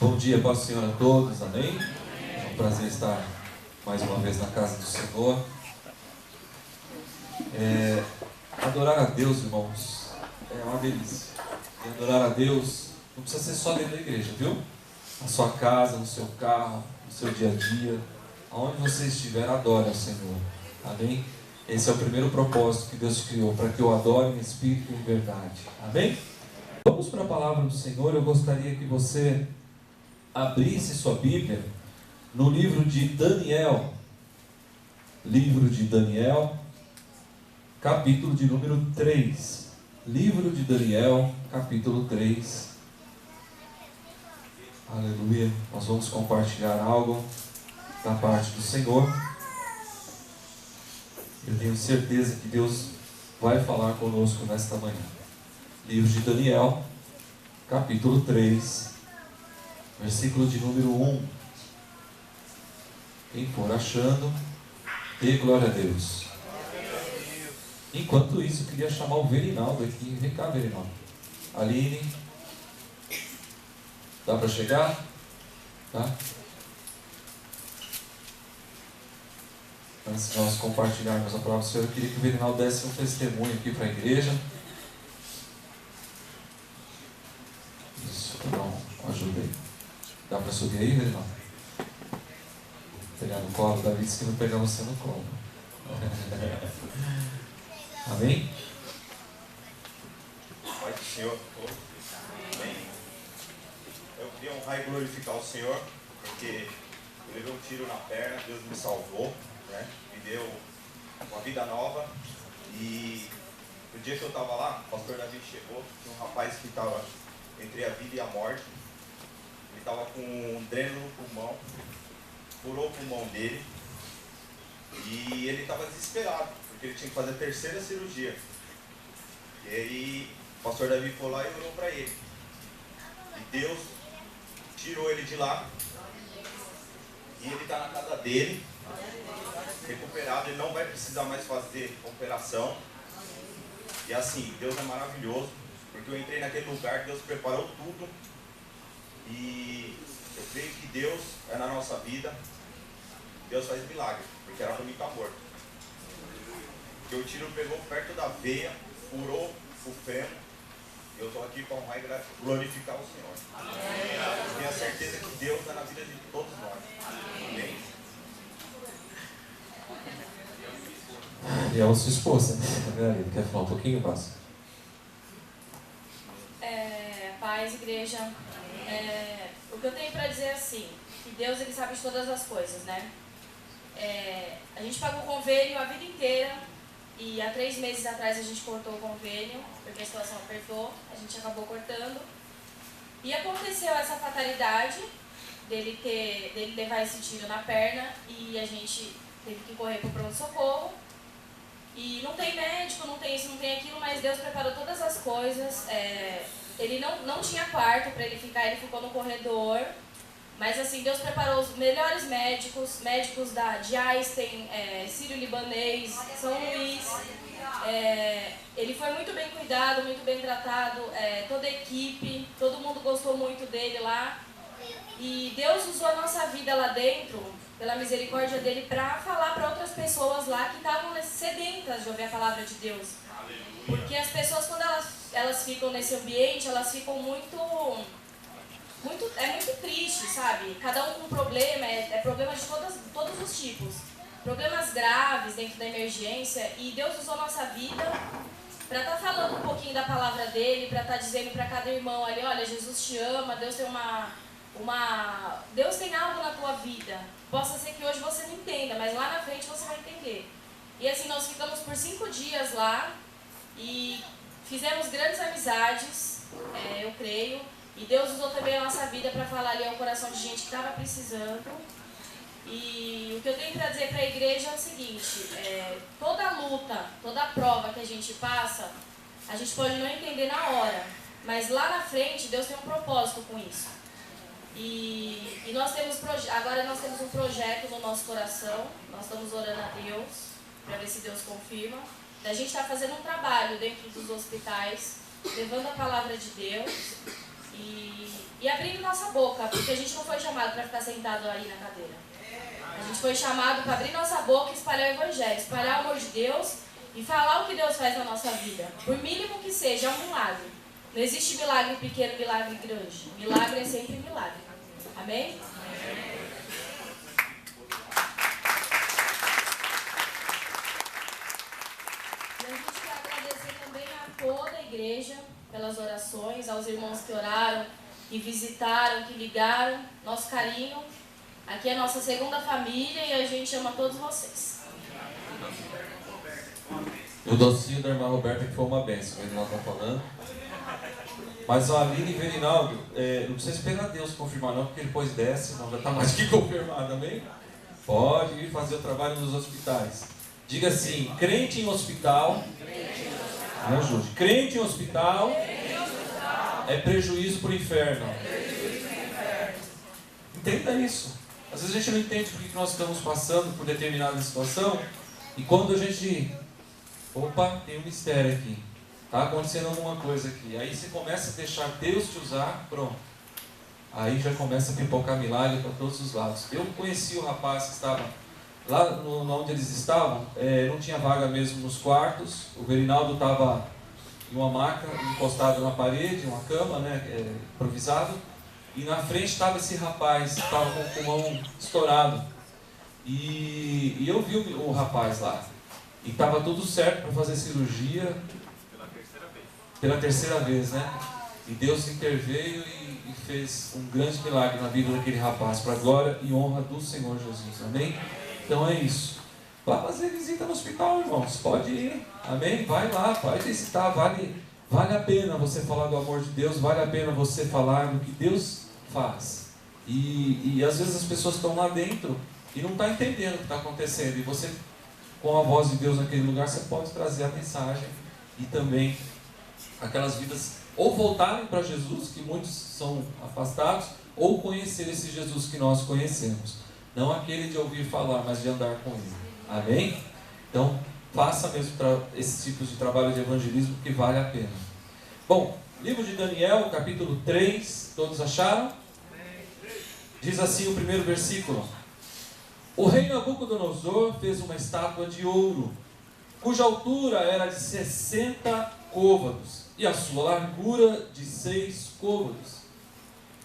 Bom dia, paz do Senhor a todos, amém? É um prazer estar mais uma vez na casa do Senhor. Adorar a Deus, irmãos, é uma delícia. E adorar a Deus não precisa ser só dentro da igreja, viu? Na sua casa, no seu carro, no seu dia a dia, aonde você estiver, adore ao Senhor, amém? Esse é o primeiro propósito que Deus criou, para que eu adore em espírito e em verdade, amém? Vamos para a palavra do Senhor. Eu gostaria que você abrisse sua Bíblia no livro de Daniel, capítulo de número 3. Livro de Daniel, capítulo 3. Aleluia. Nós vamos compartilhar algo da parte do Senhor. Eu tenho certeza que Deus vai falar conosco nesta manhã. Livro de Daniel, capítulo 3, versículo de número 1. Quem for achando, dê glória a Deus. Enquanto isso, eu queria chamar o Verinaldo aqui. Vem cá, Verinaldo. Aline. Dá para chegar? Tá? Antes de nós compartilharmos a palavra do Senhor, eu queria que o Verinaldo desse um testemunho aqui para a igreja. Isso, dá uma ajuda aí. Dá para subir aí, Verinaldo? Pegar no colo, Davi disse que não pegar você no colo. Amém? Pai do Senhor, amém. Eu queria honrar e glorificar o Senhor, porque eu levei um tiro na perna, Deus me salvou, né? Me deu uma vida nova. E no dia que eu estava lá, o pastor Davi chegou, tinha um rapaz que estava entre a vida e a morte. Ele estava com um dreno no pulmão, furou o pulmão dele e ele estava desesperado, porque ele tinha que fazer a terceira cirurgia. E aí o pastor Davi foi lá e orou para ele. E Deus tirou ele de lá. E ele está na casa dele, recuperado. Ele não vai precisar mais fazer operação. E assim, Deus é maravilhoso, porque eu entrei naquele lugar, Deus preparou tudo. E eu creio que Deus é na nossa vida. Deus faz milagre, porque era para mim estar morto. Porque o tiro pegou perto da veia, furou o fêmur. E eu estou aqui para honrar e glorificar o Senhor. Amém. Eu tenho a certeza que Deus está na vida de todos nós. Amém. E a sua esposa, né? Quer falar um pouquinho, Paz? Paz, igreja. O que eu tenho para dizer é assim, que Deus ele sabe de todas as coisas, né? A gente pagou o convênio a vida inteira e há 3 meses atrás a gente cortou o convênio, porque a situação apertou, a gente acabou cortando. E aconteceu essa fatalidade dele levar esse tiro na perna e a gente teve que correr para o pronto-socorro. E não tem médico, não tem isso, não tem aquilo, mas Deus preparou todas as coisas. Ele não tinha quarto para ele ficar, ele ficou no corredor. Mas assim, Deus preparou os melhores médicos de Einstein, Sírio-Libanês, São Luís. Ele foi muito bem cuidado, muito bem tratado, toda a equipe, todo mundo gostou muito dele lá. E Deus usou a nossa vida lá dentro, pela misericórdia dele, para falar para outras pessoas lá que estavam sedentas de ouvir a palavra de Deus. Porque as pessoas, quando elas ficam nesse ambiente, elas ficam muito triste, sabe? Cada um com um problema, problema de todos os tipos. Problemas graves dentro da emergência. E Deus usou a nossa vida para estar falando um pouquinho da palavra dele, para estar dizendo para cada irmão ali, olha, Jesus te ama, Deus tem Deus tem algo na tua vida. Possa ser que hoje você não entenda, mas lá na frente você vai entender. E assim, nós ficamos por 5 dias lá e fizemos grandes amizades, eu creio. E Deus usou também a nossa vida para falar ali ao coração de gente que estava precisando. E o que eu tenho para dizer para a igreja é o seguinte, toda luta, toda prova que a gente passa, a gente pode não entender na hora, mas lá na frente Deus tem um propósito com isso. E agora nós temos um projeto no nosso coração, nós estamos orando a Deus, para ver se Deus confirma. A gente está fazendo um trabalho dentro dos hospitais, levando a palavra de Deus. e abrindo nossa boca, porque a gente não foi chamado para ficar sentado aí na cadeira. A gente foi chamado para abrir nossa boca e espalhar o Evangelho, espalhar o amor de Deus e falar o que Deus faz na nossa vida. Por mínimo que seja, é um milagre. Não existe milagre pequeno, milagre grande. Milagre é sempre milagre. Amém? E a gente quer agradecer também a toda a igreja pelas orações, aos irmãos que oraram, que visitaram, que ligaram. Nosso carinho. Aqui é a nossa segunda família e a gente ama todos vocês. O docinho da irmã Roberta que foi uma bênção, ele não está falando. Mas a Aline e o Verinaldo, não precisa esperar Deus confirmar não, porque depois desce, não já está mais que confirmado, amém? Pode ir fazer o trabalho nos hospitais. Diga assim, crente em hospital, me ajude, crente em hospital é prejuízo para o inferno. Entenda isso. Às vezes a gente não entende porque nós estamos passando por determinada situação e quando a gente... Opa, tem um mistério aqui. Está acontecendo alguma coisa aqui. Aí você começa a deixar Deus te usar, pronto. Aí já começa a pipocar milagre para todos os lados. Eu conheci o rapaz que estava lá onde eles estavam, não tinha vaga mesmo nos quartos. O Verinaldo estava em uma maca, encostado na parede, uma cama, né, improvisado. E na frente estava esse rapaz, que estava com o pulmão estourado. E eu vi o rapaz lá. E estava tudo certo para fazer cirurgia. Pela terceira vez, né? E Deus interveio e fez um grande milagre na vida daquele rapaz, para a glória e honra do Senhor Jesus. Amém? Então é isso. Vá fazer visita no hospital, irmãos. Pode ir. Amém? Vai lá, pode visitar. Vale a pena você falar do amor de Deus. Vale a pena você falar do que Deus faz. E às vezes as pessoas estão lá dentro e não estão entendendo o que está acontecendo. E você, com a voz de Deus naquele lugar, você pode trazer a mensagem e também aquelas vidas ou voltarem para Jesus, que muitos são afastados, ou conhecer esse Jesus que nós conhecemos. Não aquele de ouvir falar, mas de andar com Ele. Amém? Então, faça mesmo esses tipos de trabalho de evangelismo que vale a pena. Bom, livro de Daniel, capítulo 3, todos acharam? Diz assim o primeiro versículo: O rei Nabucodonosor fez uma estátua de ouro, cuja altura era de 60 côvados, e a sua largura de 6 côvados.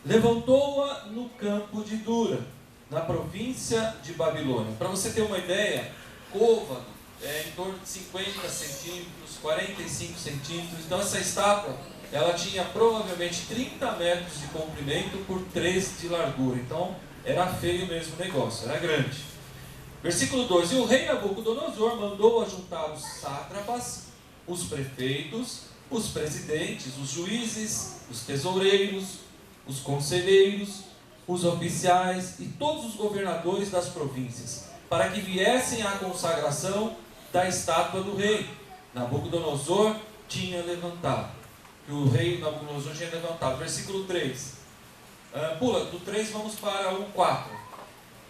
Levantou-a no campo de Dura, na província de Babilônia. Para você ter uma ideia, côvado é em torno de 50 centímetros, 45 centímetros. Então essa estátua, ela tinha provavelmente 30 metros de comprimento por 3 de largura. Então era feio mesmo o negócio, era grande. Versículo 2: E o rei Nabucodonosor mandou ajuntar os sátrapas, os prefeitos, os presidentes, os juízes, os tesoureiros, os conselheiros, os oficiais e todos os governadores das províncias, para que viessem à consagração da estátua do rei Nabucodonosor tinha levantado. Que o rei Nabucodonosor tinha levantado. Versículo 3. Pula, do 3 vamos para o 4.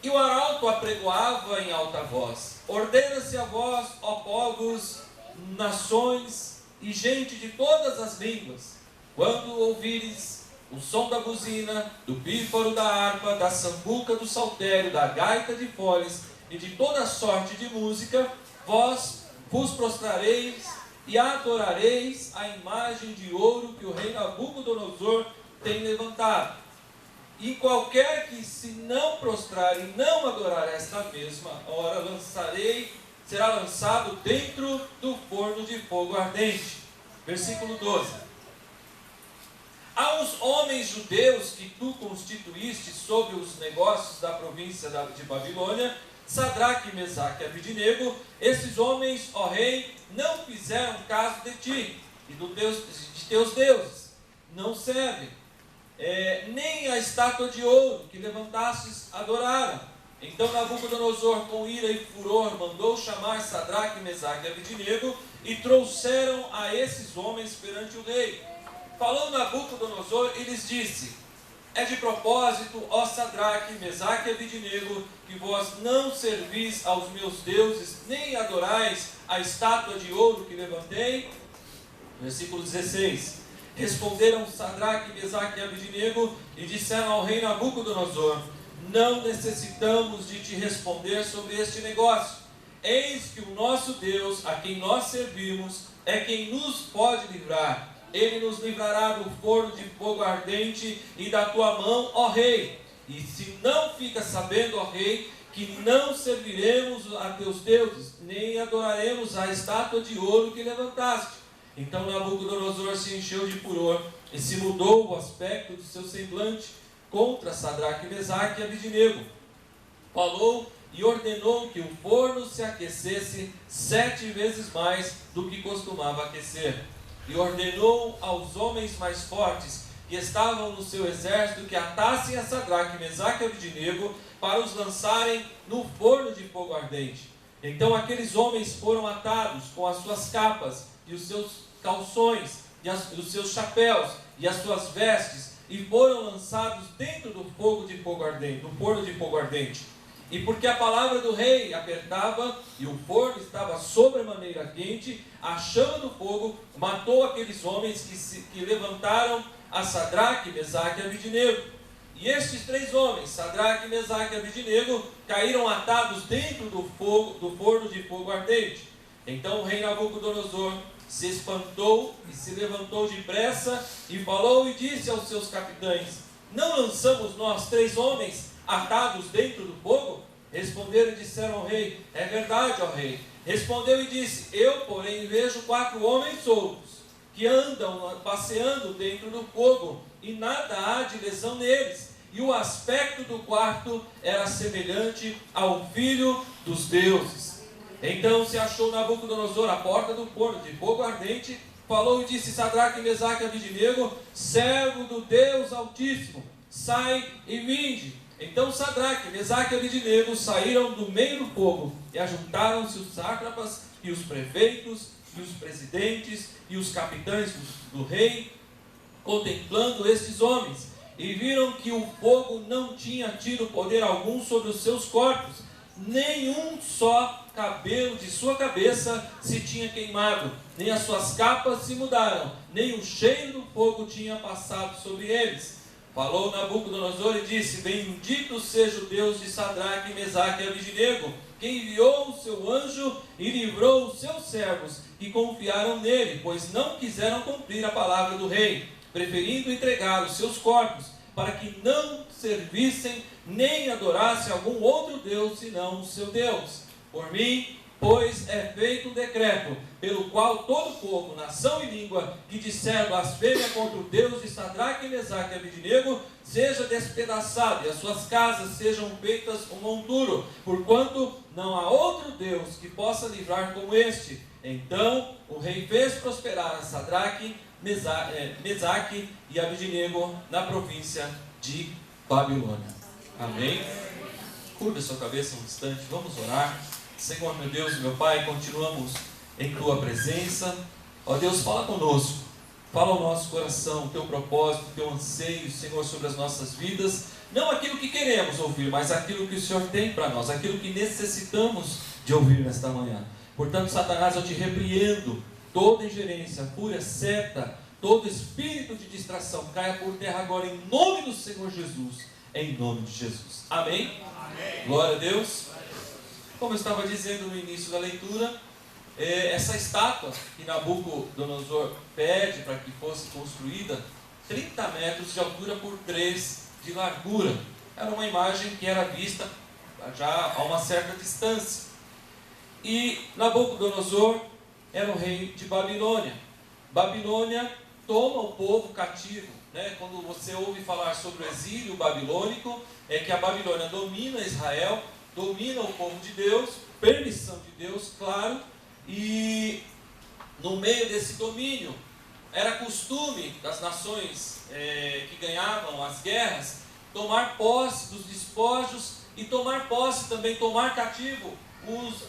E o arauto apregoava em alta voz: Ordena-se a vós, ó povos, nações e gente de todas as línguas, quando ouvires o som da buzina, do pífaro, da harpa, da sambuca, do saltério, da gaita de foles e de toda sorte de música, vós vos prostrareis e adorareis a imagem de ouro que o rei Nabucodonosor tem levantado. E qualquer que se não prostrar e não adorar esta mesma hora, será lançado dentro do forno de fogo ardente. Versículo 12. Aos homens judeus que tu constituíste sobre os negócios da província de Babilônia, Sadraque, Mesaque e Abidnego, esses homens, ó rei, não fizeram caso de ti e de teus deuses, não servem, nem a estátua de ouro que levantastes adoraram. Então Nabucodonosor, com ira e furor, mandou chamar Sadraque, Mesaque e Abidnego e trouxeram a esses homens perante o rei. Falou Nabucodonosor e lhes disse: É de propósito, ó Sadraque, Mesaque e Abidnego, que vós não servis aos meus deuses, nem adorais a estátua de ouro que levantei? Versículo 16. Responderam Sadraque, Mesaque e Abidnego e disseram ao rei Nabucodonosor: não necessitamos de te responder sobre este negócio. Eis que o nosso Deus, a quem nós servimos, é quem nos pode livrar. Ele nos livrará do forno de fogo ardente e da tua mão, ó rei. E se não fica sabendo, ó rei, que não serviremos a teus deuses, nem adoraremos a estátua de ouro que levantaste. Então Nabucodonosor se encheu de furor e se mudou o aspecto do seu semblante contra Sadraque, Mesaque e Abidnego. Falou e ordenou que o forno se aquecesse 7 vezes mais do que costumava aquecer. E ordenou aos homens mais fortes que estavam no seu exército que atassem a Sadraque, Mesaque e Abidnego para os lançarem no forno de fogo ardente. Então aqueles homens foram atados com as suas capas e os seus calções e os seus chapéus e as suas vestes e foram lançados dentro do forno de fogo ardente. E porque a palavra do rei apertava e o forno estava sobremaneira quente, a chama do fogo matou aqueles homens que levantaram a Sadraque, Mesaque e Abidnego. E estes 3 homens, Sadraque, Mesaque e Abidnego, caíram atados dentro do forno de fogo ardente. Então o rei Nabucodonosor se espantou e se levantou depressa e falou e disse aos seus capitães: não lançamos nós 3 homens atados dentro do fogo? Responderam e disseram ao rei: é verdade, ó rei. Respondeu e disse: eu, porém, vejo 4 homens soltos, que andam passeando dentro do fogo, e nada há de lesão neles. E o aspecto do quarto era semelhante ao filho dos deuses. Então se achou Nabucodonosor à porta do forno de fogo ardente, falou e disse: Sadraque, Mesaque e Abidnego, servo do Deus Altíssimo, sai e vinde. Então Sadraque, Mesaque e Abidnego saíram do meio do fogo, e ajuntaram-se os sátrapas, e os prefeitos, e os presidentes, e os capitães do rei, contemplando estes homens, e viram que o fogo não tinha tido poder algum sobre os seus corpos, nenhum só cabelo de sua cabeça se tinha queimado, nem as suas capas se mudaram, nem o cheiro do fogo tinha passado sobre eles. Falou Nabucodonosor e disse: bendito seja o Deus de Sadraque, Mesaque e Abidnego, que enviou o seu anjo e livrou os seus servos, que confiaram nele, pois não quiseram cumprir a palavra do rei, preferindo entregar os seus corpos, para que não servissem nem adorassem algum outro Deus senão o seu Deus. Por mim, pois é feito um decreto, pelo qual todo povo, nação e língua, que disser blasfêmia contra o Deus de Sadraque, Mesaque e Abidnego, seja despedaçado, e as suas casas sejam feitas um monturo, porquanto não há outro Deus que possa livrar como este. Então o rei fez prosperar a Sadraque, Mesaque e Abidnego na província de Babilônia. Amém? Curva sua cabeça um instante, vamos orar. Senhor, meu Deus e meu Pai, continuamos em Tua presença. Ó Deus, fala conosco, fala ao nosso coração, o Teu propósito, o Teu anseio, Senhor, sobre as nossas vidas. Não aquilo que queremos ouvir, mas aquilo que o Senhor tem para nós, aquilo que necessitamos de ouvir nesta manhã. Portanto, Satanás, eu te repreendo, toda ingerência, fúria, seta, todo espírito de distração, caia por terra agora em nome do Senhor Jesus, em nome de Jesus. Amém? Amém. Glória a Deus. Como eu estava dizendo no início da leitura, essa estátua que Nabucodonosor pede para que fosse construída, 30 metros de altura por 3 de largura, era uma imagem que era vista já a uma certa distância. E Nabucodonosor era o rei de Babilônia. Babilônia toma o povo cativo, né? Quando você ouve falar sobre o exílio babilônico, é que a Babilônia domina Israel, domina o povo de Deus, permissão de Deus, claro, e no meio desse domínio, era costume das nações que ganhavam as guerras, tomar posse dos despojos e tomar posse também, tomar cativo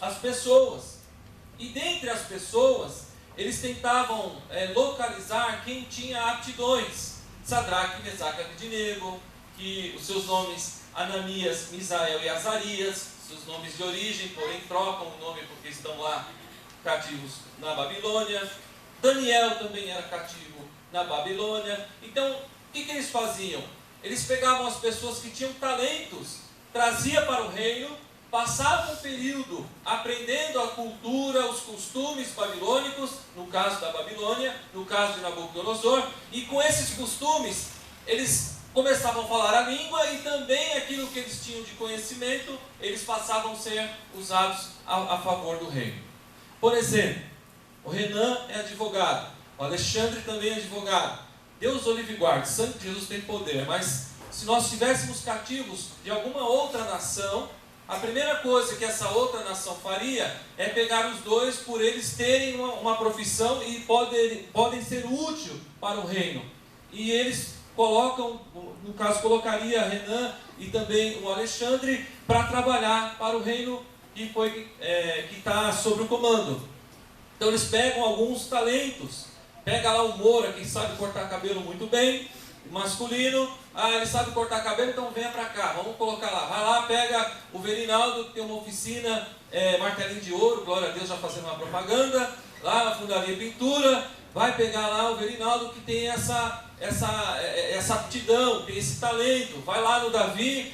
as pessoas. E dentre as pessoas, eles tentavam localizar quem tinha aptidões. Sadraque, Mesaque e Abidnego, que os seus nomes Ananias, Misael e Azarias, seus nomes de origem, porém trocam o nome porque estão lá cativos na Babilônia. Daniel também era cativo na Babilônia. Então, o que eles faziam? Eles pegavam as pessoas que tinham talentos, traziam para o reino, passavam um período aprendendo a cultura, os costumes babilônicos, no caso da Babilônia, no caso de Nabucodonosor, e com esses costumes, eles começavam a falar a língua e também aquilo que eles tinham de conhecimento, eles passavam a ser usados a favor do reino. Por exemplo, o Renan é advogado, o Alexandre também é advogado. Deus o livre guarde, sangue de Jesus tem poder, mas se nós estivéssemos cativos de alguma outra nação, a primeira coisa que essa outra nação faria é pegar os dois por eles terem uma profissão e podem ser úteis para o reino. E eles colocam, no caso colocaria Renan e também o Alexandre para trabalhar para o reino que está sob o comando. Então eles pegam alguns talentos, pega lá o Moura, que sabe cortar cabelo muito bem, masculino, ele sabe cortar cabelo, então venha para cá, vamos colocar lá. Vai lá, pega o Verinaldo, que tem uma oficina, martelinho de ouro, glória a Deus, já fazendo uma propaganda, lá na Fundaria Pintura, vai pegar lá o Verinaldo, que tem essa aptidão, tem esse talento. Vai lá no Davi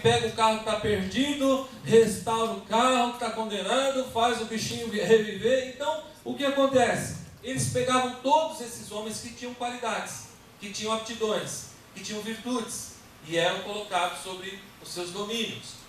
pega o carro que está perdido, restaura o carro que está condenado, faz o bichinho reviver. Então, o que acontece? Eles pegavam todos esses homens que tinham qualidades, que tinham aptidões, que tinham virtudes, e eram colocados sobre os seus domínios.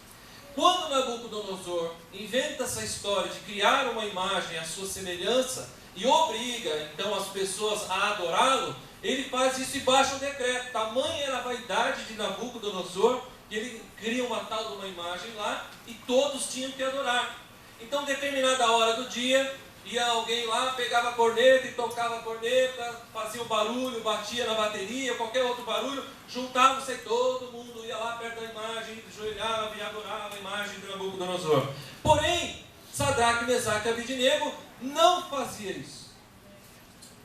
Quando Nabucodonosor inventa essa história de criar uma imagem à sua semelhança e obriga então as pessoas a adorá-lo, ele faz isso e baixa o decreto. Tamanha era a vaidade de Nabucodonosor que ele cria uma tal de uma imagem lá e todos tinham que adorar. Então, determinada hora do dia, ia alguém lá, pegava a corneta e tocava a corneta, fazia o barulho, batia na bateria, qualquer outro barulho, juntava-se, todo mundo ia lá perto da imagem, ajoelhava e adorava a imagem de Nabucodonosor. Porém, Sadraque, Mesaque e Abidnego não faziam isso.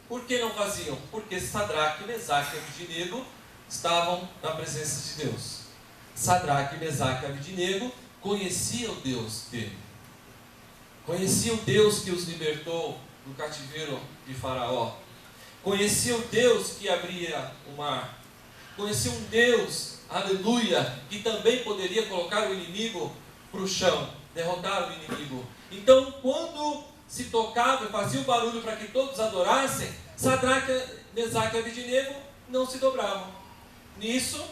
Por que não faziam? Porque Sadraque, Mesaque e Abidnego estavam na presença de Deus. Sadraque, Mesaque e Abidnego conheciam o Deus dele. Conhecia o Deus que os libertou do cativeiro de Faraó. Conhecia o Deus que abria o mar. Conhecia um Deus, aleluia, que também poderia colocar o inimigo para o chão, derrotar o inimigo. Então, quando se tocava e fazia o barulho para que todos adorassem, Sadraque, Mesaque e Abidnego não se dobravam. Nisso,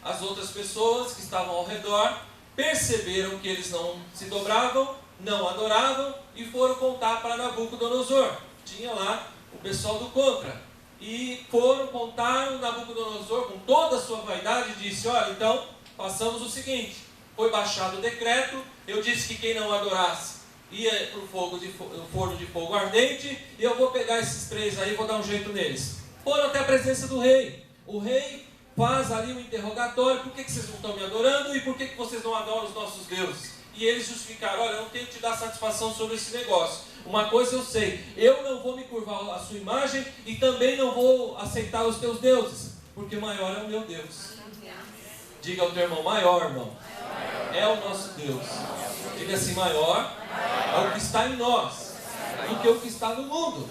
as outras pessoas que estavam ao redor perceberam que eles não se dobravam, não adoravam e foram contar para Nabucodonosor. Tinha lá o pessoal do contra. E foram contar o Nabucodonosor com toda a sua vaidade e disse: olha, então, passamos o seguinte, foi baixado o decreto, eu disse que quem não adorasse ia para o forno de fogo ardente, e eu vou pegar esses três aí e vou dar um jeito neles. Foram até a presença do rei. O rei faz ali um interrogatório: por que vocês não estão me adorando e por que vocês não adoram os nossos deuses? E eles justificaram: olha, eu não tenho que te dar satisfação sobre esse negócio. Uma coisa eu sei, eu não vou me curvar à sua imagem e também não vou aceitar os teus deuses, porque maior é o meu Deus. Diga ao teu irmão: maior, irmão, é o nosso Deus. Diga assim: maior é o que está em nós do que o que está no mundo.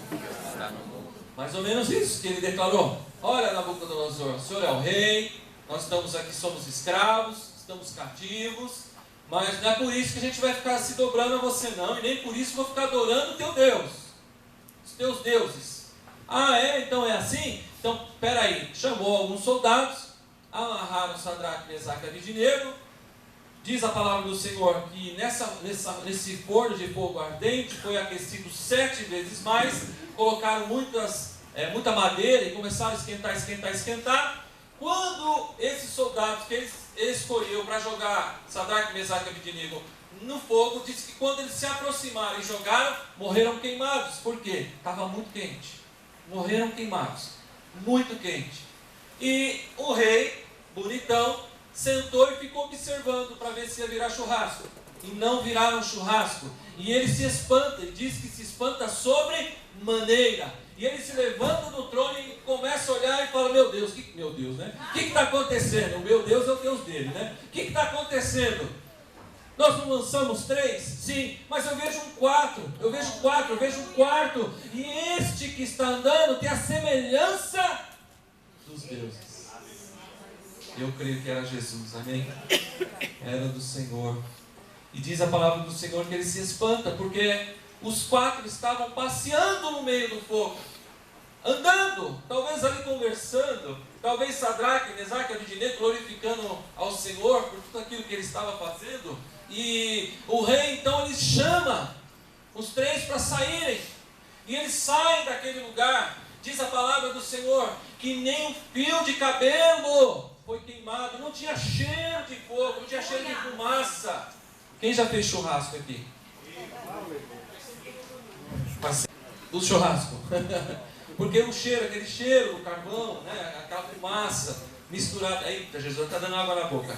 Mais ou menos isso que ele declarou. Olha, Nabucodonosor, o senhor é o rei, nós estamos aqui, somos escravos, estamos cativos, mas não é por isso que a gente vai ficar se dobrando a você não, e nem por isso vou ficar adorando o teu Deus, os teus deuses. Ah, é? Então é assim? Então, peraí, chamou alguns soldados, amarraram Sadraque, Mesaque e Abidnego. Diz a palavra do Senhor que nesse forno de fogo ardente foi aquecido 7 vezes mais, colocaram muita madeira e começaram a esquentar. Quando esses soldados que ele escolheu para jogar Sadraque, Mesaque e Abidnego no fogo, diz que quando eles se aproximaram e jogaram, morreram queimados. Por quê? Estava muito quente. Morreram queimados. Muito quente. E o rei, bonitão, sentou e ficou observando para ver se ia virar churrasco. E não viraram churrasco. E ele se espanta, e diz que se espanta sobre maneira. E ele se levanta do trono e começa a olhar e fala: meu Deus, né? O que está acontecendo? O meu Deus é o Deus dele, né? O que está acontecendo? Nós não lançamos 3? Sim, mas eu vejo um 4, eu vejo um quarto. E este que está andando tem a semelhança deuses. Eu creio que era Jesus, amém? Era do Senhor. E diz a palavra do Senhor que ele se espanta, porque os 4 estavam passeando no meio do fogo, andando, talvez ali conversando, talvez Sadraque, Mesaque e Abednego glorificando ao Senhor por tudo aquilo que ele estava fazendo. E o rei então ele chama os 3 para saírem, e eles saem daquele lugar. Diz a palavra do Senhor que nem um fio de cabelo foi queimado, não tinha cheiro de fogo, não tinha cheiro de fumaça. Quem já fez churrasco aqui? Do churrasco. Porque o cheiro, aquele cheiro do carvão, né, aquela fumaça misturada. Eita, Jesus está dando água na boca.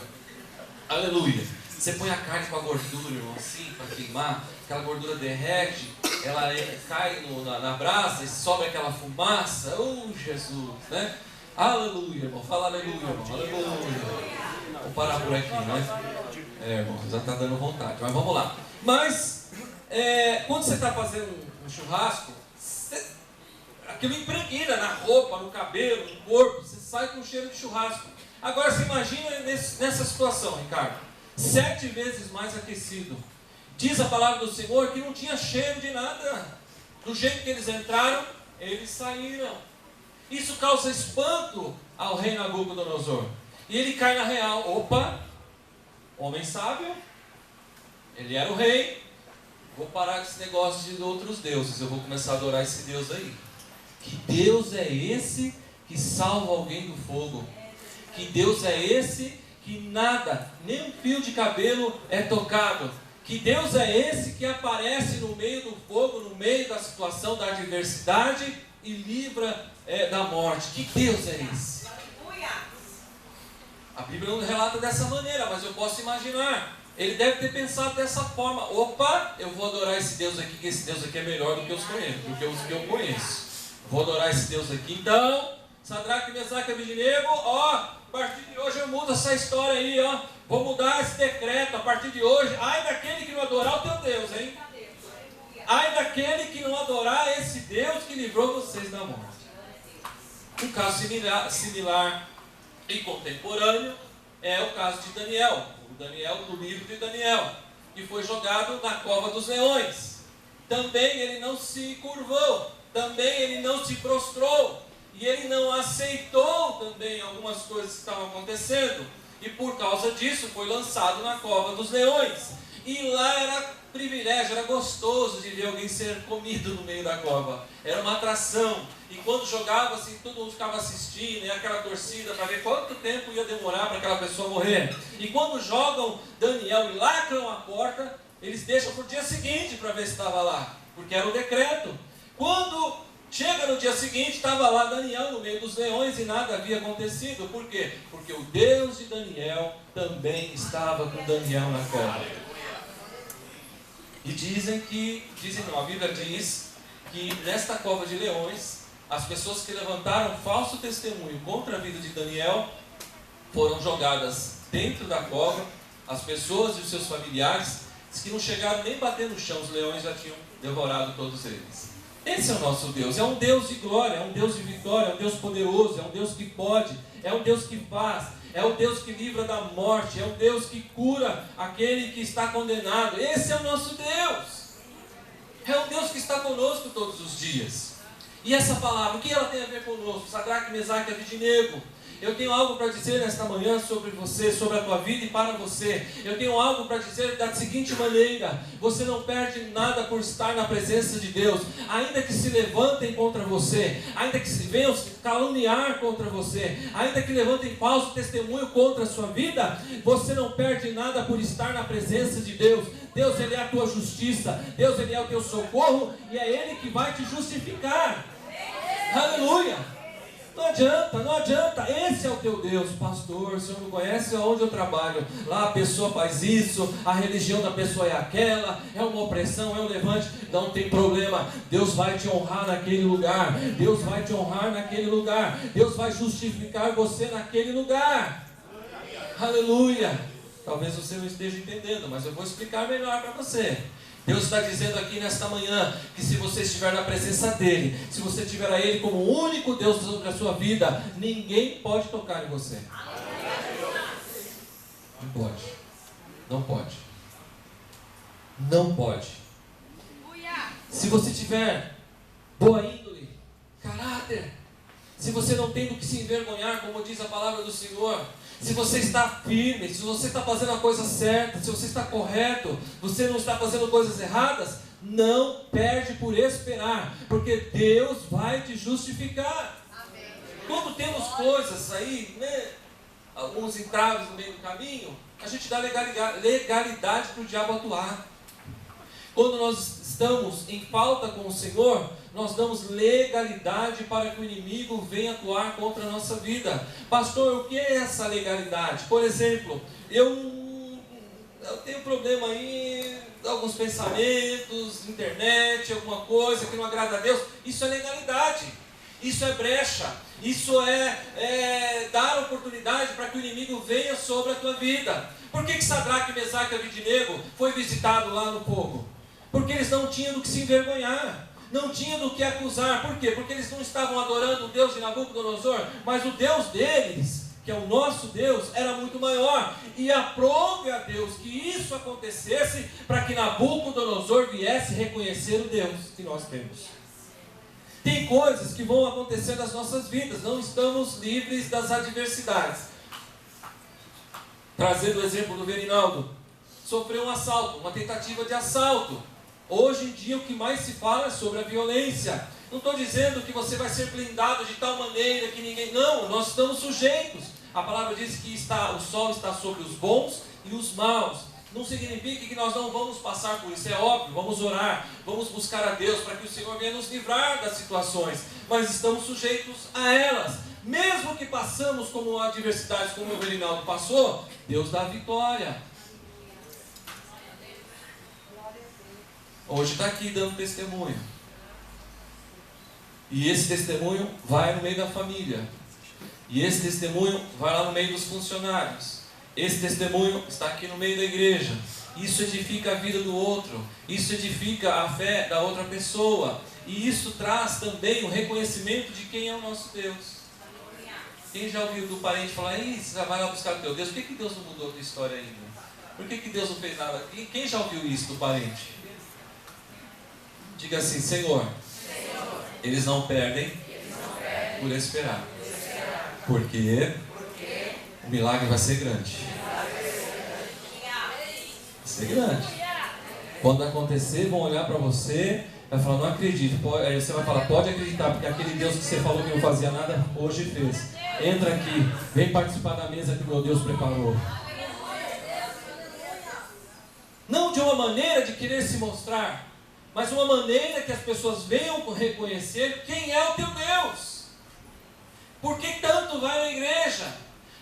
Aleluia. Você põe a carne com a gordura, irmão, assim, para queimar, aquela gordura derrete, ela cai na brasa e sobe aquela fumaça. Oh, Jesus, né? Aleluia, irmão. Fala aleluia, irmão. Aleluia. Vou parar por aqui, né? Irmão, já está dando vontade, mas vamos lá. Mas, quando você está fazendo um churrasco, aquilo impregna na roupa, no cabelo, no corpo, você sai com cheiro de churrasco. Agora você imagina nessa situação, Ricardo, 7 vezes mais aquecido. Diz a palavra do Senhor que não tinha cheiro de nada. Do jeito que eles entraram, eles saíram. Isso causa espanto ao rei Nabucodonosor. E ele cai na real. Opa, homem sábio, ele era o rei. Vou parar com esse negócio de outros deuses, eu vou começar a adorar esse Deus aí. Que Deus é esse que salva alguém do fogo? Que Deus é esse que nada, nem um fio de cabelo é tocado? Que Deus é esse que aparece no meio do fogo, no meio da situação da adversidade e livra da morte? Que Deus é esse? A Bíblia não relata dessa maneira, mas eu posso imaginar. Ele deve ter pensado dessa forma: opa, eu vou adorar esse Deus aqui, que esse Deus aqui é melhor do que os que eu conheço. Vou adorar esse Deus aqui. Então, Sadraque, Mesaque e Abednego, a partir de hoje eu mudo essa história aí, vou mudar esse decreto a partir de hoje. Ai daquele que não adorar o teu Deus, hein? Ai daquele que não adorar esse Deus que livrou vocês da morte. Um caso similar e contemporâneo é o caso de Daniel. O Daniel do livro de Daniel, que foi jogado na cova dos leões. Também ele não se curvou, também ele não se prostrou, e ele não aceitou também algumas coisas que estavam acontecendo, e por causa disso foi lançado na cova dos leões. E lá era privilégio, era gostoso de ver alguém ser comido no meio da cova. Era uma atração. E quando jogava assim, todo mundo ficava assistindo, e aquela torcida para ver quanto tempo ia demorar para aquela pessoa morrer. E quando jogam Daniel e lacram a porta, eles deixam para o dia seguinte para ver se estava lá, porque era o decreto. Quando chega no dia seguinte, estava lá Daniel no meio dos leões e nada havia acontecido. Por quê? Porque o Deus de Daniel também estava com Daniel na cova. E a Bíblia diz que nesta cova de leões, as pessoas que levantaram falso testemunho contra a vida de Daniel foram jogadas dentro da cova. As pessoas e os seus familiares, que não chegaram nem a bater no chão, os leões já tinham devorado todos eles. Esse é o nosso Deus, é um Deus de glória, é um Deus de vitória, é um Deus poderoso, é um Deus que pode, é um Deus que faz, é um Deus que livra da morte, é um Deus que cura aquele que está condenado. Esse é o nosso Deus. É um Deus que está conosco todos os dias. E essa palavra, o que ela tem a ver conosco? Sadraque, Mesaque e Abednego. Eu tenho algo para dizer nesta manhã sobre você, sobre a tua vida e para você. Eu tenho algo para dizer da seguinte maneira: você não perde nada por estar na presença de Deus. Ainda que se levantem contra você, ainda que se venham caluniar contra você, ainda que levantem falso testemunho contra a sua vida, você não perde nada por estar na presença de Deus. Deus, Ele é a tua justiça. Deus, Ele é o teu socorro, e é Ele que vai te justificar. Aleluia! Não adianta, esse é o teu Deus. Pastor, o senhor não conhece onde eu trabalho? Lá a pessoa faz isso, a religião da pessoa é aquela, é uma opressão, é um levante. Não tem problema, Deus vai te honrar naquele lugar. Deus vai te honrar naquele lugar. Deus vai justificar você naquele lugar. Aleluia! Talvez você não esteja entendendo, mas eu vou explicar melhor para você. Deus está dizendo aqui nesta manhã que se você estiver na presença dEle, se você tiver a Ele como o único Deus sobre a sua vida, ninguém pode tocar em você. Não pode. Não pode. Não pode. Se você tiver boa índole, caráter, se você não tem do que se envergonhar, como diz a palavra do Senhor, se você está firme, se você está fazendo a coisa certa, se você está correto, você não está fazendo coisas erradas, não perde por esperar, porque Deus vai te justificar. Amém. Quando temos coisas aí, né, alguns entraves no meio do caminho, a gente dá legalidade para o diabo atuar. Quando nós estamos em falta com o Senhor, nós damos legalidade para que o inimigo venha atuar contra a nossa vida. Pastor, o que é essa legalidade? Por exemplo, eu tenho problema aí, alguns pensamentos, internet, alguma coisa que não agrada a Deus. Isso é legalidade, isso é brecha, isso é dar oportunidade para que o inimigo venha sobre a tua vida. Por que Sadraque, Mesaque e Abednego foi visitado lá no fogo? Porque eles não tinham do que se envergonhar, não tinham do que acusar. Por quê? Porque eles não estavam adorando o Deus de Nabucodonosor, mas o Deus deles, que é o nosso Deus, era muito maior. E aprove a Deus que isso acontecesse para que Nabucodonosor viesse reconhecer o Deus que nós temos. Tem coisas que vão acontecer nas nossas vidas, não estamos livres das adversidades. Trazendo o exemplo do Verinaldo, sofreu um assalto, uma tentativa de assalto. Hoje em dia o que mais se fala é sobre a violência. Não estou dizendo que você vai ser blindado de tal maneira que ninguém... Não, nós estamos sujeitos. A palavra diz que o sol está sobre os bons e os maus. Não significa que nós não vamos passar por isso, é óbvio, vamos orar, vamos buscar a Deus para que o Senhor venha nos livrar das situações, mas estamos sujeitos a elas. Mesmo que passamos como adversidades, como o Verinaldo passou, Deus dá a vitória. Hoje está aqui dando testemunho. E esse testemunho vai no meio da família. E esse testemunho vai lá no meio dos funcionários. Esse testemunho está aqui no meio da igreja. Isso edifica a vida do outro. Isso edifica a fé da outra pessoa. E isso traz também o reconhecimento de quem é o nosso Deus. Quem já ouviu do parente falar: você vai lá buscar o teu Deus? Por que Deus não mudou a tua história ainda? Por que Deus não fez nada? Quem já ouviu isso do parente? Diga assim: Senhor, eles não perdem por esperar. Porque o milagre vai ser grande. Vai ser grande. Quando acontecer, vão olhar para você, vai falar: não acredito. Aí você vai falar: pode acreditar, porque aquele Deus que você falou que não fazia nada, hoje fez. Entra aqui, vem participar da mesa que meu Deus preparou. Não de uma maneira de querer se mostrar, mas uma maneira que as pessoas venham reconhecer quem é o teu Deus. Por que tanto vai na igreja?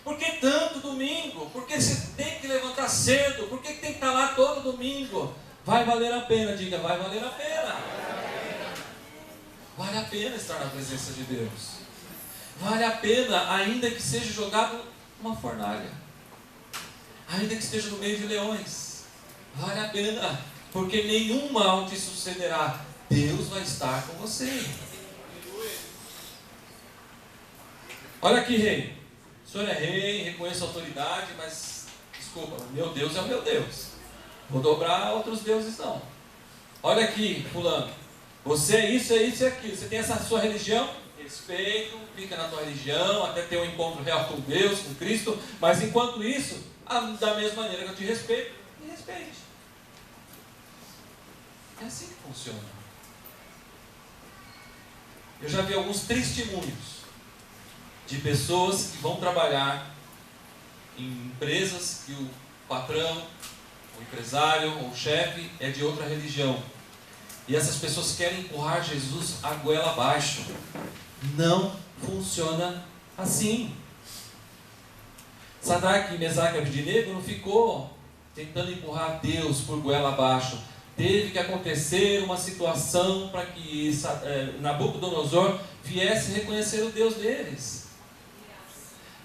Por que tanto domingo? Por que você tem que levantar cedo? Por que tem que estar lá todo domingo? Vai valer a pena, diga: vai valer a pena. Vale a pena estar na presença de Deus. Vale a pena, ainda que seja jogado numa fornalha, ainda que esteja no meio de leões. Vale a pena, porque nenhum mal te sucederá. Deus vai estar com você. Olha aqui, rei. O senhor é rei, reconheço a autoridade, mas, desculpa, meu Deus é o meu Deus. Vou dobrar outros deuses não. Olha aqui, fulano. Você é isso e aquilo. Você tem essa sua religião? Respeito, fica na tua religião, até ter um encontro real com Deus, com Cristo. Mas enquanto isso, da mesma maneira que eu te respeito, me respeite. É assim que funciona. Eu já vi alguns testemunhos de pessoas que vão trabalhar em empresas que o patrão, o empresário ou o chefe é de outra religião. E essas pessoas querem empurrar Jesus a goela abaixo. Não funciona assim. Sadraque, Mesaque e Abednego não ficou tentando empurrar Deus por goela abaixo. Teve que acontecer uma situação para que Nabucodonosor viesse reconhecer o Deus deles.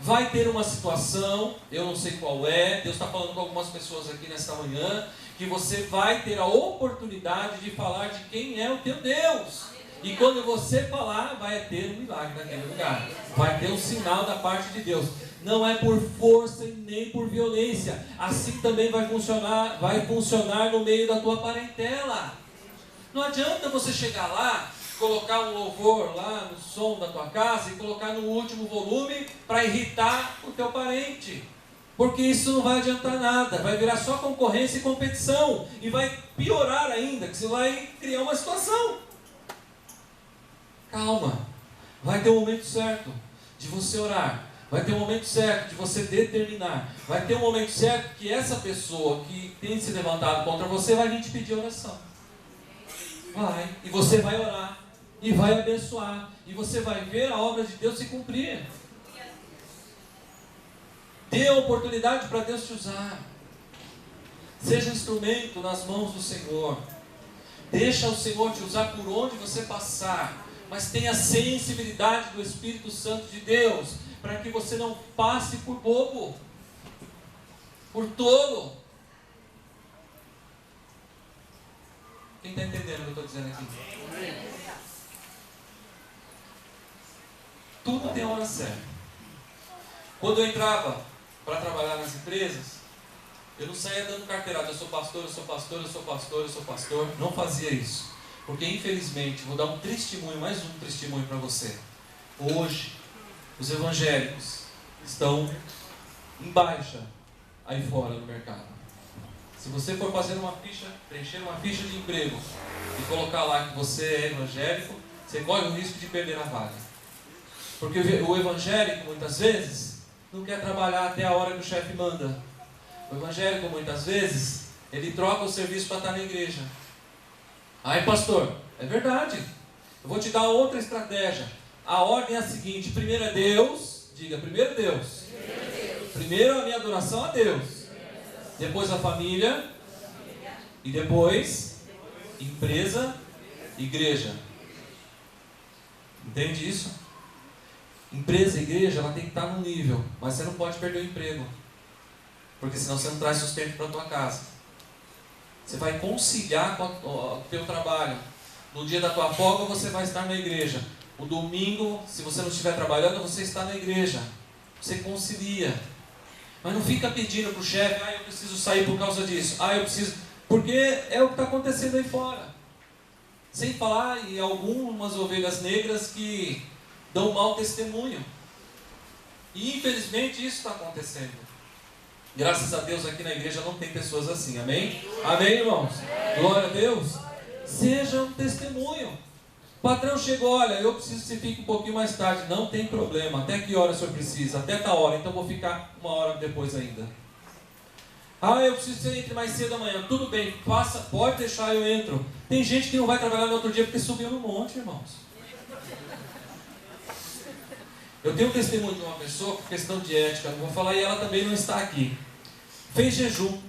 Vai ter uma situação, eu não sei qual é, Deus está falando com algumas pessoas aqui nesta manhã, que que você vai ter a oportunidade de falar de quem é o teu Deus. E quando você falar, vai ter um milagre naquele lugar. Vai ter um sinal da parte de Deus. Não é por força e nem por violência. Assim também vai funcionar no meio da tua parentela. Não adianta você chegar lá, colocar um louvor lá no som da tua casa e colocar no último volume para irritar o teu parente. Porque isso não vai adiantar nada. Vai virar só concorrência e competição. E vai piorar ainda, que você vai criar uma situação. Calma. Vai ter um momento certo de você orar. Vai ter um momento certo de você determinar. Vai ter um momento certo que essa pessoa que tem se levantado contra você vai vir te pedir oração. Vai. E você vai orar. E vai abençoar. E você vai ver a obra de Deus se cumprir. Dê a oportunidade para Deus te usar. Seja instrumento nas mãos do Senhor. Deixa o Senhor te usar por onde você passar. Mas tenha sensibilidade do Espírito Santo de Deus, para que você não passe por bobo, por tolo. Quem está entendendo o que eu estou dizendo aqui? Tudo tem a hora certa. Quando eu entrava para trabalhar nas empresas, eu não saía dando carteirada, eu sou pastor, eu sou pastor, eu sou pastor, eu sou pastor. Não fazia isso. Porque infelizmente, vou dar um testemunho, mais um testemunho para você. Hoje, os evangélicos estão em baixa aí fora no mercado. Se você for fazer uma ficha, preencher uma ficha de emprego e colocar lá que você é evangélico, você corre o risco de perder a vaga. Porque o evangélico, muitas vezes, não quer trabalhar até a hora que o chefe manda. O evangélico, muitas vezes, ele troca o serviço para estar na igreja. Aí, pastor, é verdade. Eu vou te dar outra estratégia. A ordem é a seguinte: primeiro é Deus. Diga, primeiro Deus. Primeiro a minha adoração a Deus. Depois a família. E depois empresa, igreja. Entende isso? Empresa e igreja, ela tem que estar num nível. Mas você não pode perder o emprego. Porque senão você não traz sustento para a tua casa. Você vai conciliar com o teu trabalho. No dia da tua folga você vai estar na igreja. O domingo, se você não estiver trabalhando, você está na igreja. Você concilia. Mas não fica pedindo para o chefe: eu preciso sair por causa disso. Eu preciso... Porque é o que está acontecendo aí fora. Sem falar em algumas ovelhas negras que dão mau testemunho. E infelizmente isso está acontecendo. Graças a Deus aqui na igreja não tem pessoas assim, amém? Amém, irmãos? Glória a Deus. Seja um testemunho. O patrão chegou: olha, eu preciso que você fique um pouquinho mais tarde. Não tem problema. Até que hora o senhor precisa? Até tal hora, então vou ficar uma hora depois ainda. Eu preciso que você entre mais cedo amanhã. Tudo bem, faça, pode deixar, eu entro. Tem gente que não vai trabalhar no outro dia porque subiu no monte, irmãos. Eu tenho um testemunho de uma pessoa, por questão de ética, não vou falar, e ela também não está aqui. Fez jejum.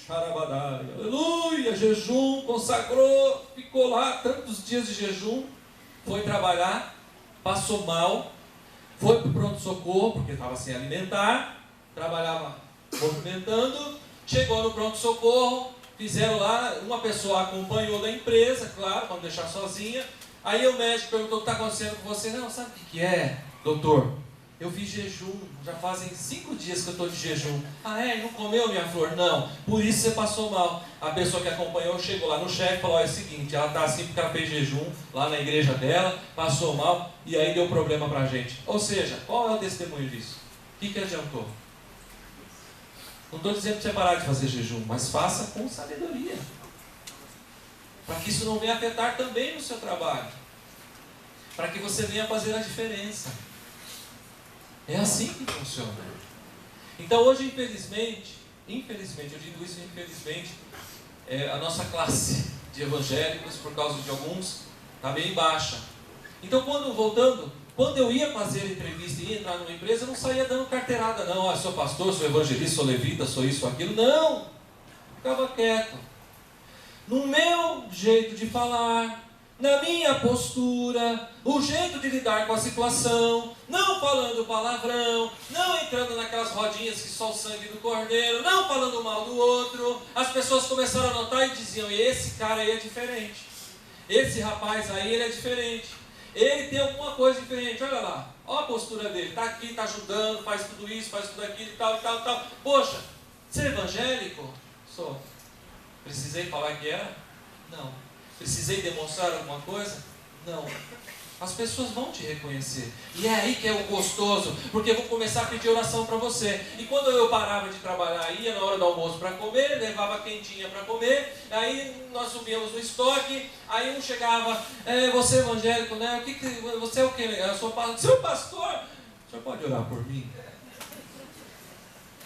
Xarabadai, aleluia, jejum, consagrou, ficou lá tantos dias de jejum, foi trabalhar, passou mal, foi para o pronto-socorro, porque estava sem alimentar, trabalhava movimentando, chegou no pronto-socorro, fizeram lá, uma pessoa acompanhou da empresa, claro, para não deixar sozinha. Aí o médico perguntou: o que está acontecendo com você? Não, sabe o que é, doutor? Eu fiz jejum, já fazem 5 dias que eu estou de jejum. Não comeu, minha flor? Não, por isso você passou mal. A pessoa que acompanhou chegou lá no chefe e falou: é o seguinte, ela está assim porque ela fez jejum lá na igreja dela, passou mal e aí deu problema para a gente. Ou seja, qual é o testemunho disso? O que adiantou? Não estou dizendo para você parar de fazer jejum, mas faça com sabedoria. Para que isso não venha afetar também no seu trabalho. Para que você venha fazer a diferença. É assim que funciona. Então hoje, infelizmente, eu digo isso infelizmente, a nossa classe de evangélicos, por causa de alguns, está bem baixa. Então quando eu ia fazer entrevista e ia entrar numa empresa, eu não saía dando carteirada não. Sou pastor, sou evangelista, sou levita, sou isso, aquilo. Não! Ficava quieto. No meu jeito de falar, na minha postura, o jeito de lidar com a situação, não falando palavrão, não entrando naquelas rodinhas que só o sangue do cordeiro, não falando mal do outro. As pessoas começaram a notar e diziam: esse cara aí é diferente, esse rapaz aí ele é diferente, ele tem alguma coisa diferente, olha lá, olha a postura dele, está aqui, está ajudando, faz tudo isso, faz tudo aquilo e tal, e tal, e tal. Poxa, você é evangélico? Sou. Precisei falar que era? Não. Precisei demonstrar alguma coisa? Não. As pessoas vão te reconhecer. E é aí que é o gostoso, porque eu vou começar a pedir oração para você. E quando eu parava de trabalhar, ia na hora do almoço para comer, levava quentinha para comer, aí nós subíamos no estoque, aí um chegava: você é evangélico, né? Você é o quê? Eu sou pastor. Seu pastor? O senhor pode orar por mim?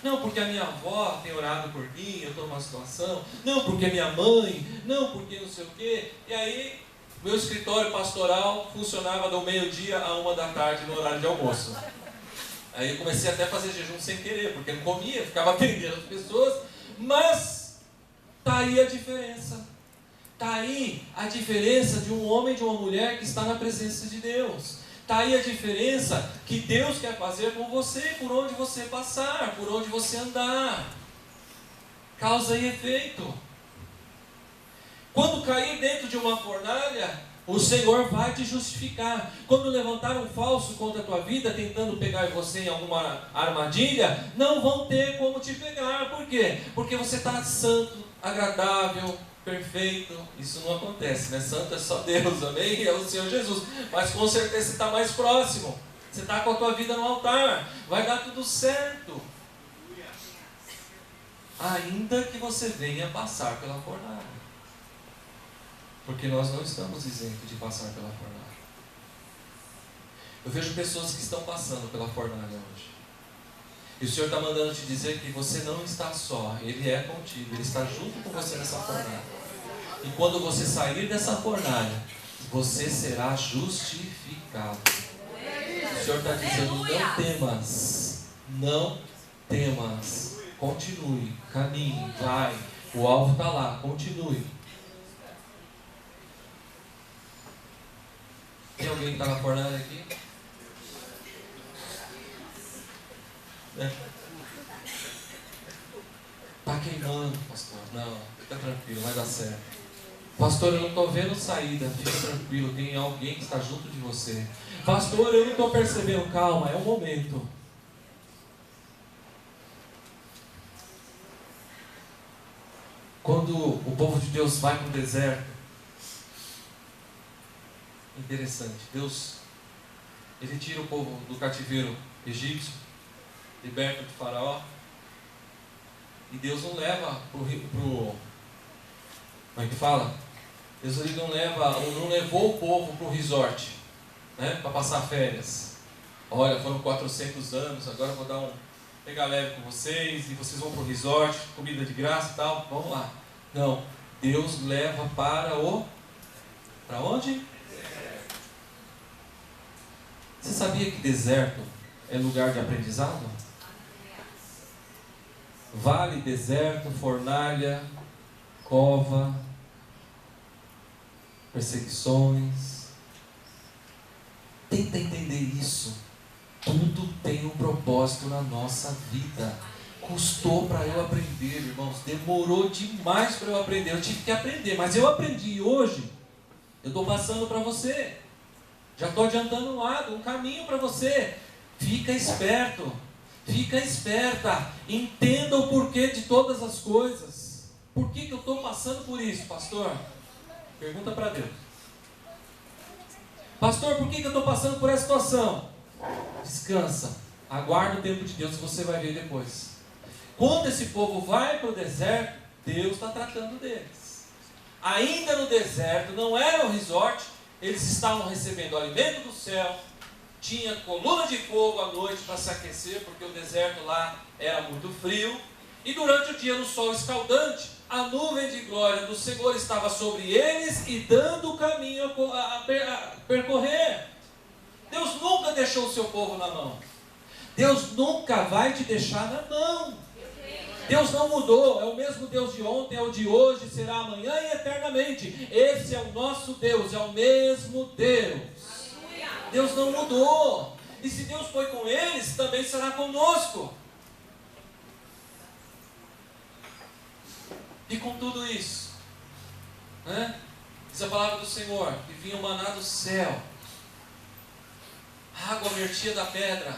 Não, porque a minha avó tem orado por mim, eu estou numa situação. Não, porque minha mãe. Não, porque não sei o quê. E aí, meu escritório pastoral funcionava do meio-dia a 1h no horário de almoço. Aí eu comecei até a fazer jejum sem querer, porque não comia, ficava atendendo as pessoas. Mas está aí a diferença. Está aí a diferença de um homem e de uma mulher que está na presença de Deus. Está aí a diferença que Deus quer fazer com você, por onde você passar, por onde você andar. Causa e efeito. Quando cair dentro de uma fornalha, o Senhor vai te justificar. Quando levantar um falso contra a tua vida, tentando pegar você em alguma armadilha, não vão ter como te pegar. Por quê? Porque você está santo, agradável, perfeito. Isso não acontece, né? Santo é só Deus, amém? É o Senhor Jesus. Mas com certeza você está mais próximo. Você está com a tua vida no altar. Vai dar tudo certo. Ainda que você venha passar pela fornalha. Porque nós não estamos isentos de passar pela fornalha. Eu vejo pessoas que estão passando pela fornalha hoje. E o Senhor está mandando te dizer que você não está só. Ele é contigo. Ele está junto com você nessa fornalha. E quando você sair dessa fornalha, você será justificado. O Senhor está dizendo: não temas. Não temas. Continue. Caminhe. Vai. O alvo está lá. Continue. Tem alguém que está na fornalha aqui? Está queimando, pastor. Não, fica tranquilo, vai dar certo. Pastor, eu não estou vendo saída. Fica tranquilo, tem alguém que está junto de você. Pastor, eu não estou percebendo. Calma, é o momento. Quando o povo de Deus vai para o deserto, interessante, Deus, Ele tira o povo do cativeiro egípcio, liberta de Faraó, e Deus não leva como é que fala? Deus não levou o povo para o resort, né, para passar férias. Olha, foram 400 anos, agora eu vou pegar leve com vocês, e vocês vão para o resort, comida de graça e tal, vamos lá. Não, Deus leva para onde? Você sabia que deserto é lugar de aprendizado? Vale, deserto, fornalha, cova, perseguições. Tenta entender isso. Tudo tem um propósito na nossa vida. Custou para eu aprender, irmãos. Demorou demais para eu aprender. Eu tive que aprender, mas eu aprendi. E hoje eu estou passando para você. Já estou adiantando um caminho para você. Fica esperto. Fica esperta. Entenda o porquê de todas as coisas. Por que eu estou passando por isso, pastor? Pergunta para Deus. Pastor, por que eu estou passando por essa situação? Descansa. Aguarda o tempo de Deus, você vai ver depois. Quando esse povo vai para o deserto, Deus está tratando deles. Ainda no deserto, não era um resort, eles estavam recebendo o alimento do céu, tinha coluna de fogo à noite para se aquecer, porque o deserto lá era muito frio, e durante o dia no sol escaldante, a nuvem de glória do Senhor estava sobre eles e dando o caminho a percorrer. Deus nunca deixou o seu povo na mão. Deus nunca vai te deixar na mão. Deus não mudou, é o mesmo Deus de ontem, é o de hoje, será amanhã e eternamente. Esse é o nosso Deus, é o mesmo Deus. Deus não mudou. E se Deus foi com eles, também será conosco. E com tudo isso, né? Diz a palavra do Senhor, que vinha o maná do céu, a água vertia da pedra,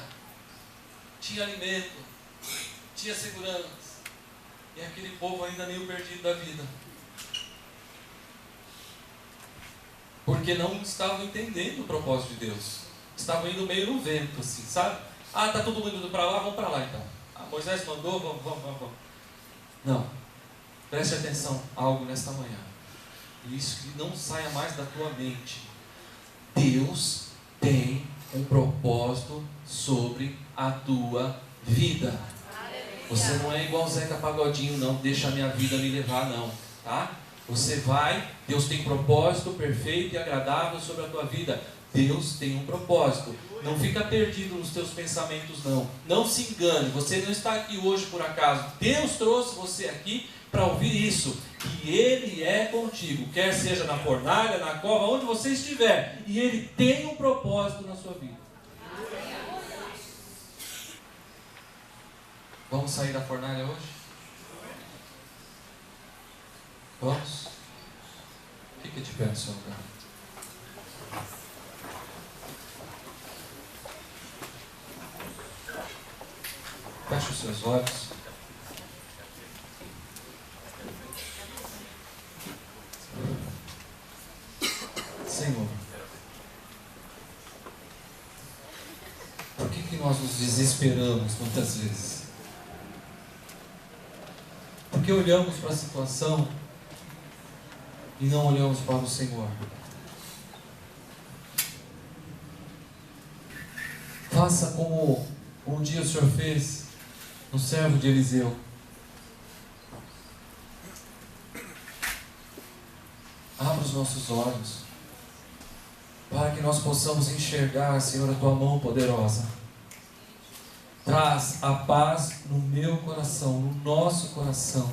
tinha alimento, tinha segurança, e aquele povo ainda meio perdido da vida, porque não estavam entendendo o propósito de Deus, estavam indo meio no vento, assim, sabe? Ah, está todo mundo indo para lá, vamos para lá então. Ah, Moisés mandou, vamos. Não, preste atenção a algo nesta manhã. Isso que não saia mais da tua mente. Deus tem um propósito sobre a tua vida. Você não é igual Zeca Pagodinho, não. Deixa a minha vida me levar, não. Tá? Você vai, Deus tem propósito perfeito e agradável sobre a tua vida. Deus tem um propósito. Não fica perdido nos teus pensamentos, não. Não se engane. Você não está aqui hoje por acaso. Deus trouxe você aqui para ouvir isso, que Ele é contigo, quer seja na fornalha, na cova, onde você estiver, e Ele tem um propósito na sua vida. Vamos sair da fornalha hoje? Vamos? Fique de pé no seu lugar. Feche os seus olhos. Senhor, por que nós nos desesperamos muitas vezes? Porque olhamos para a situação e não olhamos para o Senhor. Faça como um dia o Senhor fez no servo de Eliseu. Abra os nossos olhos para que nós possamos enxergar, Senhor, a Tua mão poderosa. Traz a paz no meu coração, no nosso coração.